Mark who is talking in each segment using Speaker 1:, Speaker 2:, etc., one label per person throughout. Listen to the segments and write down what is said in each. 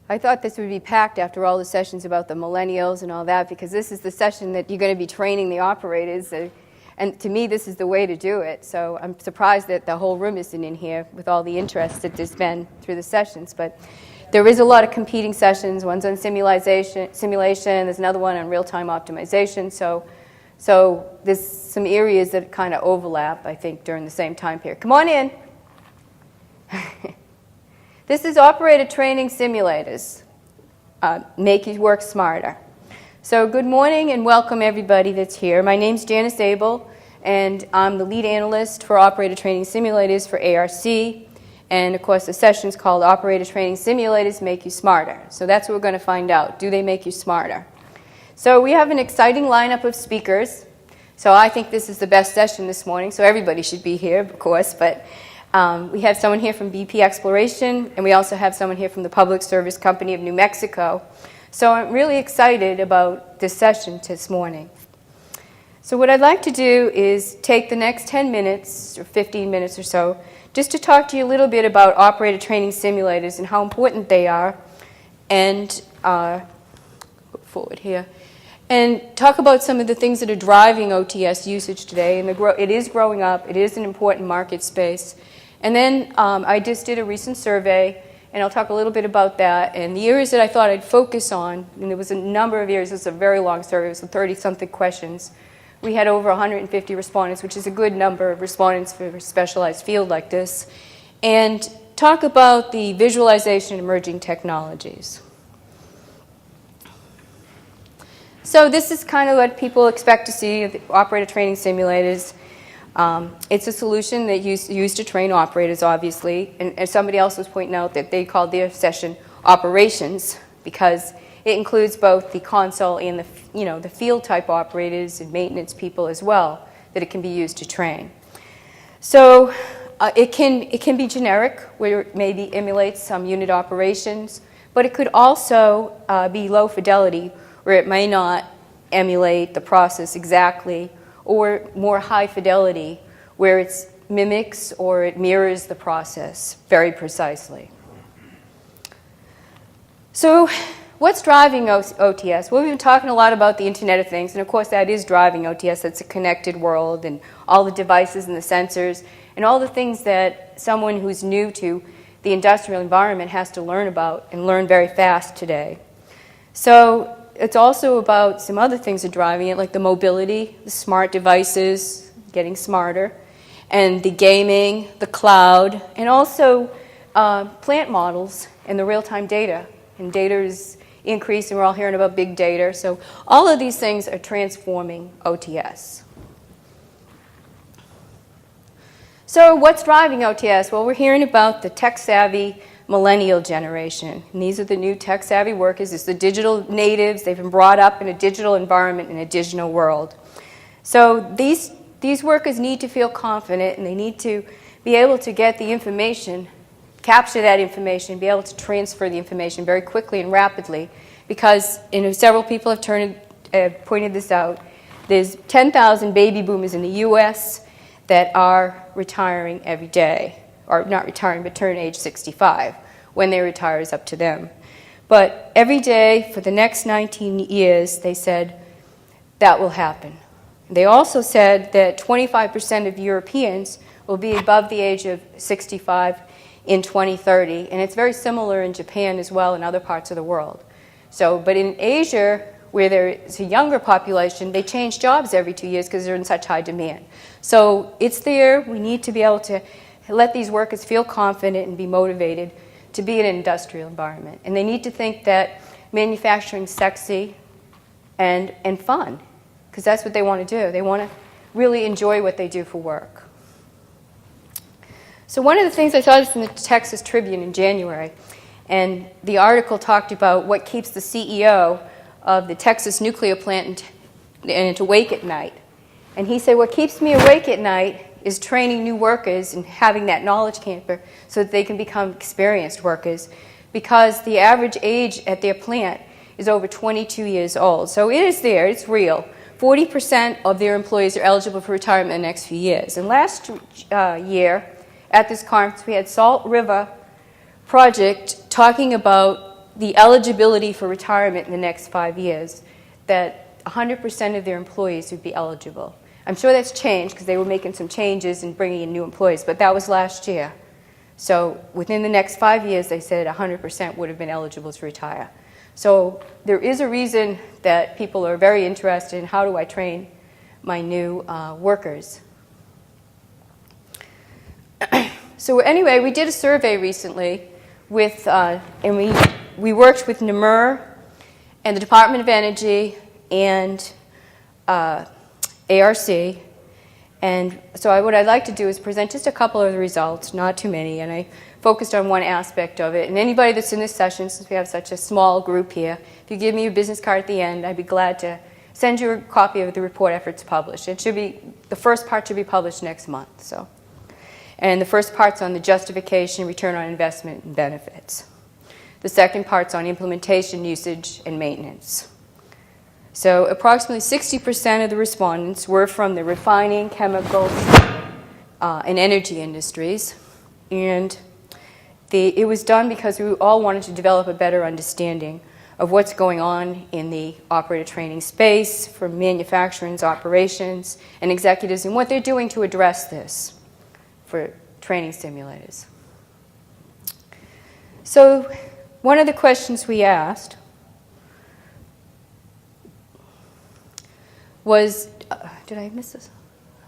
Speaker 1: I thought this would be packed after all the sessions about the millennials and all that, because this is the session that you're going to be training the operators, and to me this is the way to do it. So I'm surprised that the whole room isn't in here with all the interest that there's been through the sessions. But there is a lot of competing sessions. One's on simulation, there's another one on real-time optimization. So there's some areas that kind of overlap, I think, during the same time period. Come on in. This is operator training simulators. Make you work smarter. So good morning and welcome everybody that's here. My name's Janice Abel, and I'm the lead analyst for operator training simulators for ARC. And of course the session's called Operator Training Simulators Make You Smarter. So that's what we're going to find out. Do they make you smarter? So we have an exciting lineup of speakers. So I think this is the best session this morning, so everybody should be here, of course. But we have someone here from BP Exploration, and we also have someone here from the Public Service Company of New Mexico. So I'm really excited about this session this morning. So what I'd like to do is take the next 10 minutes or 15 minutes or so just to talk to you a little bit about operator training simulators and how important they are, and forward here, and talk about some of the things that are driving OTS usage today. And it is growing up. It is an important market space. And then I just did a recent survey, and I'll talk a little bit about that. And the areas that I thought I'd focus on, and there was a number of areas. It was a very long survey. It was 30-something questions. We had over 150 respondents, which is a good number of respondents for a specialized field like this. And talk about the visualization of emerging technologies. So this is kind of what people expect to see of the operator training simulators. It's a solution that you use to train operators, obviously. And somebody else was pointing out that they called their session operations because it includes both the console and the field type operators and maintenance people as well, that it can be used to train. So it can be generic, where it maybe emulates some unit operations, but it could also be low fidelity, where it may not emulate the process exactly, or more high fidelity, where it mimics or it mirrors the process very precisely. So what's driving OTS? Well, we've been talking a lot about the Internet of Things, and of course that is driving OTS. It's a connected world, and all the devices and the sensors, and all the things that someone who's new to the industrial environment has to learn about, and learn very fast today. So it's also about some other things that are driving it, like the mobility, the smart devices, getting smarter, and the gaming, the cloud, and also plant models and the real-time data. And data is increasing. We're all hearing about big data. So all of these things are transforming OTS. So what's driving OTS? Well, we're hearing about the tech-savvy millennial generation. And these are the new tech-savvy workers. It's the digital natives. They've been brought up in a digital environment, in a digital world. So these workers need to feel confident, and they need to be able to get the information, capture that information, be able to transfer the information very quickly and rapidly, because several people have pointed this out. There's 10,000 baby boomers in the U.S. that are retiring every day. Or not retiring, but turn age 65. When they retire is up to them. But every day for the next 19 years, they said that will happen. They also said that 25% of Europeans will be above the age of 65 in 2030, and it's very similar in Japan as well and other parts of the world. But in Asia, where there is a younger population, they change jobs every 2 years because they're in such high demand. So it's there. We need to be able to let these workers feel confident and be motivated to be in an industrial environment. And they need to think that manufacturing is sexy and fun, because that's what they want to do. They want to really enjoy what they do for work. So one of the things I saw this in the Texas Tribune in January, and the article talked about what keeps the CEO of the Texas nuclear plant and awake at night. And he said, what keeps me awake at night is training new workers and having that knowledge camper so that they can become experienced workers, because the average age at their plant is over 22 years old. So it is there, it's real. 40% of their employees are eligible for retirement in the next few years. And last year at this conference we had Salt River Project talking about the eligibility for retirement in the next 5 years, that 100% of their employees would be eligible. I'm sure that's changed because they were making some changes and bringing in new employees, but that was last year. So within the next 5 years, they said 100% would have been eligible to retire. So there is a reason that people are very interested in how do I train my new workers. So anyway, we did a survey recently with, and we worked with ARC-NAMUR and the Department of Energy and ARC. And so what I'd like to do is present just a couple of the results, not too many, and I focused on one aspect of it. And anybody that's in this session, since we have such a small group here, if you give me your business card at the end, I'd be glad to send you a copy of the report after it's published. It should be, the first part should be published next month. So, and the first part's on the justification, return on investment, and benefits. The second part's on implementation, usage, and maintenance. So approximately 60% of the respondents were from the refining, chemicals, and energy industries. And it was done because we all wanted to develop a better understanding of what's going on in the operator training space for manufacturers, operations, and executives, and what they're doing to address this for training simulators. So one of the questions we asked was, did I miss this?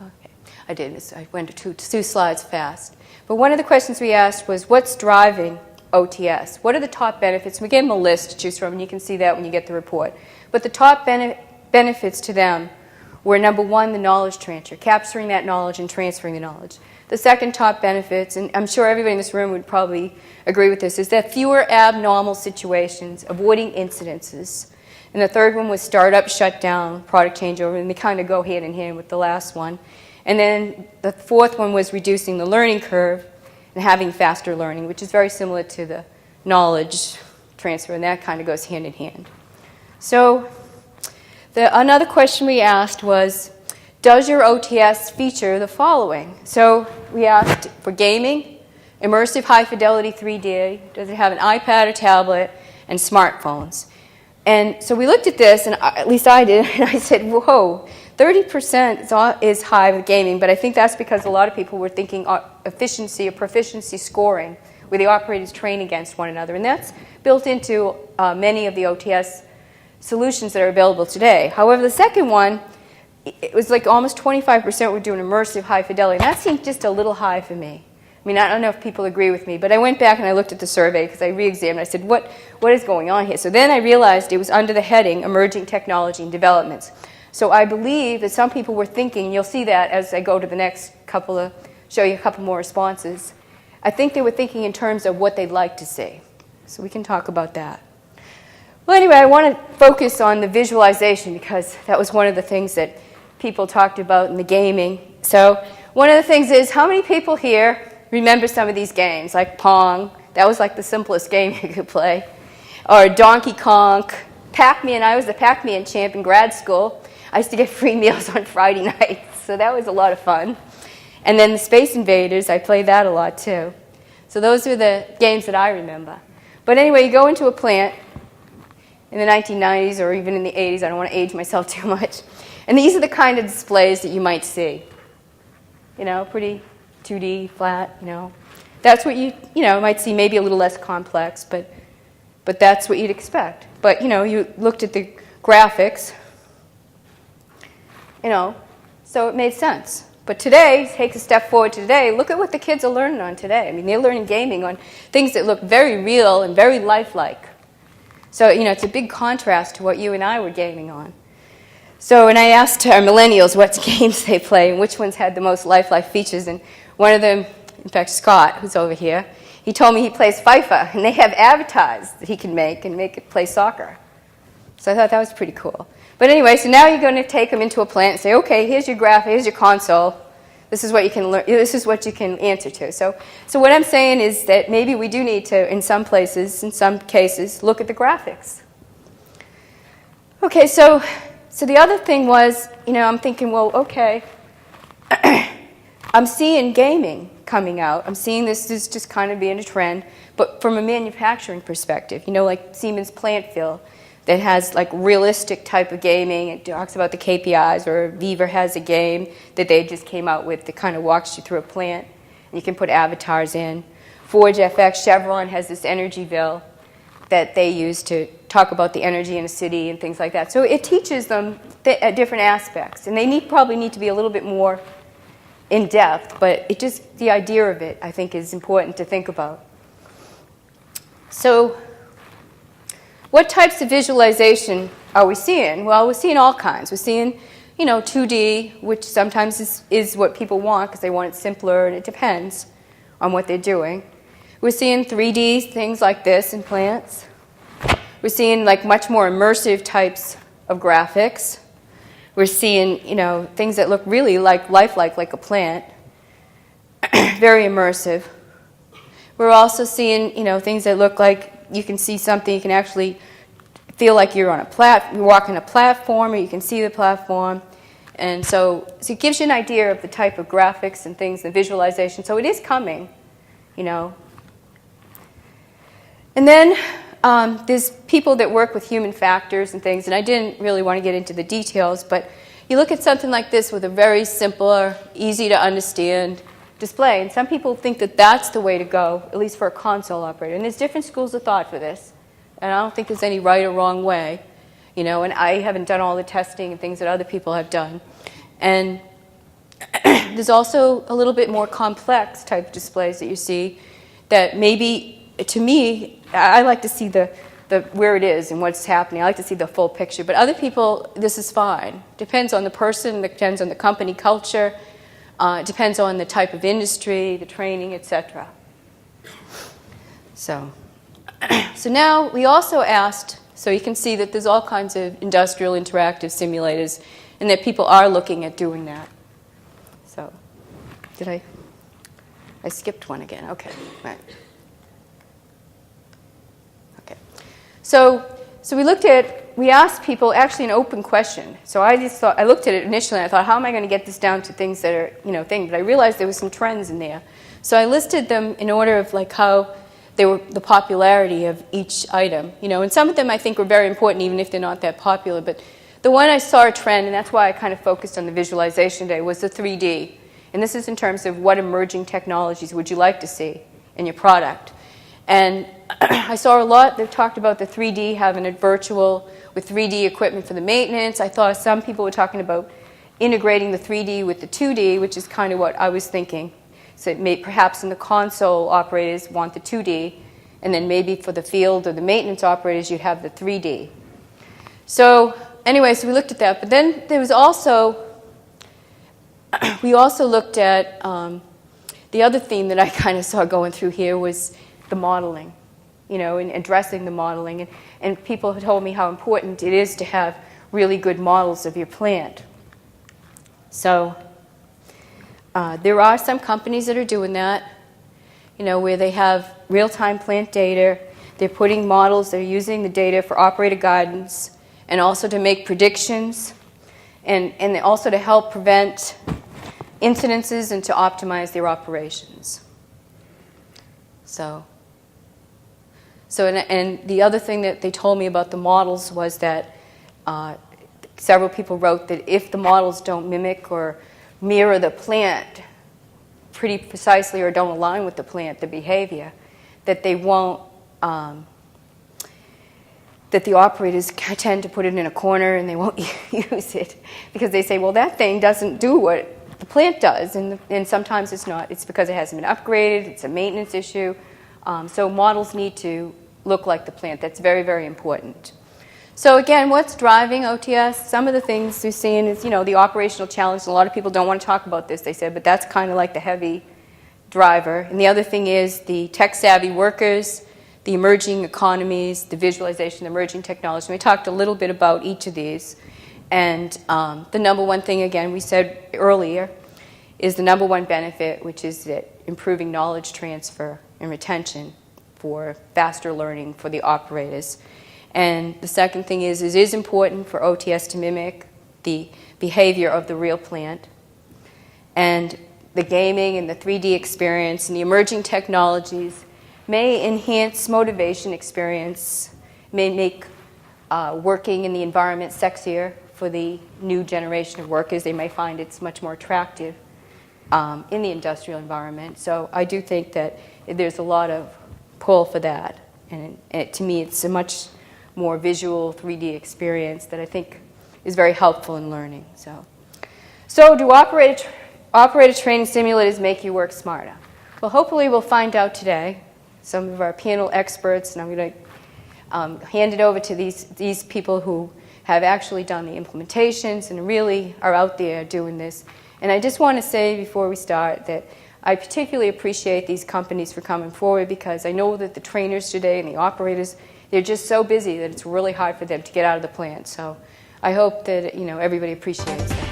Speaker 1: Okay, I did miss, I went to two slides fast. But one of the questions we asked was, what's driving OTS? What are the top benefits? We gave them a list to choose from, and you can see that when you get the report. But the top benefits to them were, number one, the knowledge transfer, capturing that knowledge and transferring the knowledge. The second top benefits, and I'm sure everybody in this room would probably agree with this, is that fewer abnormal situations, avoiding incidences. And the third one was startup, shutdown, product changeover, and they kind of go hand in hand with the last one. And then the fourth one was reducing the learning curve and having faster learning, which is very similar to the knowledge transfer, and that kind of goes hand in hand. So another question we asked was, does your OTS feature the following? So we asked for gaming, immersive high-fidelity 3D, does it have an iPad or tablet, and smartphones? And so we looked at this, and at least I did, and I said, whoa, 30% is high with gaming, but I think that's because a lot of people were thinking efficiency or proficiency scoring, where the operators train against one another, and that's built into many of the OTS solutions that are available today. However, the second one, it was like almost 25% were doing immersive high fidelity, and that seemed just a little high for me. I mean, I don't know if people agree with me, but I went back and I looked at the survey because I re-examined. I said, what is going on here? So then I realized it was under the heading Emerging Technology and Developments. So I believe that some people were thinking, and you'll see that as I go to the next show you a couple more responses. I think they were thinking in terms of what they'd like to see. So we can talk about that. Well, anyway, I want to focus on the visualization because that was one of the things that people talked about in the gaming. So one of the things is, how many people here remember some of these games, like Pong? That was like the simplest game you could play. Or Donkey Kong, Pacman. I was the Pacman champ in grad school. I used to get free meals on Friday nights, so that was a lot of fun. And then the Space Invaders, I played that a lot too. So those are the games that I remember. But anyway, you go into a plant in the 1990s or even in the 80s. I don't want to age myself too much. And these are the kind of displays that you might see. You know, pretty 2D, flat, you know. That's what you might see, maybe a little less complex, but that's what you'd expect. But, you know, you looked at the graphics, you know, so it made sense. But today, take a step forward to today, look at what the kids are learning on today. I mean, they're learning gaming on things that look very real and very lifelike. So, you know, it's a big contrast to what you and I were gaming on. So, and I asked our millennials what games they play and which ones had the most lifelike features, and one of them, in fact, Scott, who's over here, he told me he plays FIFA, and they have avatars that he can make and make it play soccer. So I thought that was pretty cool. But anyway, so now you're going to take them into a plant and say, okay, here's your graph, here's your console. This is what you can learn. This is what you can answer to. So what I'm saying is that maybe we do need to, in some places, in some cases, look at the graphics. Okay, so the other thing was, you know, I'm thinking, well, okay, I'm seeing gaming coming out. I'm seeing this is just kind of being a trend, but from a manufacturing perspective, you know, like Siemens Plantville, that has like realistic type of gaming. It talks about the KPIs, or Viva has a game that they just came out with that kind of walks you through a plant. And you can put avatars in. Forge FX, Chevron has this Energyville that they use to talk about the energy in a city and things like that. So it teaches them different aspects. And they probably need to be a little bit more in depth, but it just, the idea of it, I think, is important to think about. So what types of visualization are we seeing? Well, we're seeing all kinds. We're seeing, you know, 2D, which sometimes is what people want because they want it simpler, and it depends on what they're doing. We're seeing 3D things like this in plants. We're seeing like much more immersive types of graphics. We're seeing, you know, things that look really lifelike, like a plant. Very immersive. We're also seeing, you know, things that look like you can see something, you can actually feel like you're on you're walking a platform, or you can see the platform. And so it gives you an idea of the type of graphics and things, the visualization. So it is coming, you know. And then there's people that work with human factors and things, and I didn't really want to get into the details, but you look at something like this with a very simple, easy to understand display, and some people think that that's the way to go, at least for a console operator. And there's different schools of thought for this, and I don't think there's any right or wrong way, you know, and I haven't done all the testing and things that other people have done. And there's also a little bit more complex type displays that you see that maybe, to me, I like to see the where it is and what's happening. I like to see the full picture, but other people, this is fine. Depends on the person, depends on the company culture. It depends on the type of industry, the training, etc. So now we also asked, so you can see that there's all kinds of industrial interactive simulators, and that people are looking at doing that. So, did I skipped one again? Okay, right. Okay. So we asked people actually an open question. So I just thought, I looked at it initially and I thought, how am I going to get this down to things that are, you know, things? But I realized there were some trends in there. So I listed them in order of like how they were, the popularity of each item. You know, and some of them I think were very important even if they're not that popular. But the one I saw a trend, and that's why I kind of focused on the visualization day, was the 3D. And this is in terms of what emerging technologies would you like to see in your product. And I saw a lot that talked about the 3D, having it virtual with 3D equipment for the maintenance. I thought some people were talking about integrating the 3D with the 2D, which is kind of what I was thinking. So it may, perhaps in the console operators want the 2D, and then maybe for the field or the maintenance operators you'd have the 3D. So anyway, so we looked at that. But then there was also, we also looked at, the other theme that I kind of saw going through here was the modeling, you know, and addressing the modeling. And people had told me how important it is to have really good models of your plant. So there are some companies that are doing that, you know, where they have real-time plant data. They're putting models, they're using the data for operator guidance and also to make predictions and also to help prevent incidences and to optimize their operations. And the other thing that they told me about the models was that several people wrote that if the models don't mimic or mirror the plant pretty precisely or don't align with the plant, the behavior, that they won't, that the operators tend to put it in a corner and they won't use it because they say, well, that thing doesn't do what the plant does, and sometimes it's not. It's because it hasn't been upgraded, it's a maintenance issue. So models need to look like the plant. That's very, very important. So again, what's driving OTS? Some of the things we're seeing is, you know, the operational challenge. A lot of people don't want to talk about this, they said, but that's kind of like the heavy driver. And the other thing is the tech-savvy workers, the emerging economies, the visualization, the emerging technology. And we talked a little bit about each of these. And the number one thing, again, we said earlier, is the number one benefit, which is that improving knowledge transfer and retention for faster learning for the operators. And the second thing is it is important for OTS to mimic the behavior of the real plant. And the gaming and the 3D experience and the emerging technologies may enhance motivation experience, may make working in the environment sexier for the new generation of workers. They may find it's much more attractive in the industrial environment. So I do think that there's a lot of pull for that. And to me, it's a much more visual 3D experience that I think is very helpful in learning. So do operator training simulators make you work smarter? Well, hopefully we'll find out today. Some of our panel experts, and I'm going to hand it over to these people who have actually done the implementations and really are out there doing this. And I just want to say before we start that I particularly appreciate these companies for coming forward, because I know that the trainers today and the operators, they're just so busy that it's really hard for them to get out of the plant. So I hope that everybody appreciates that.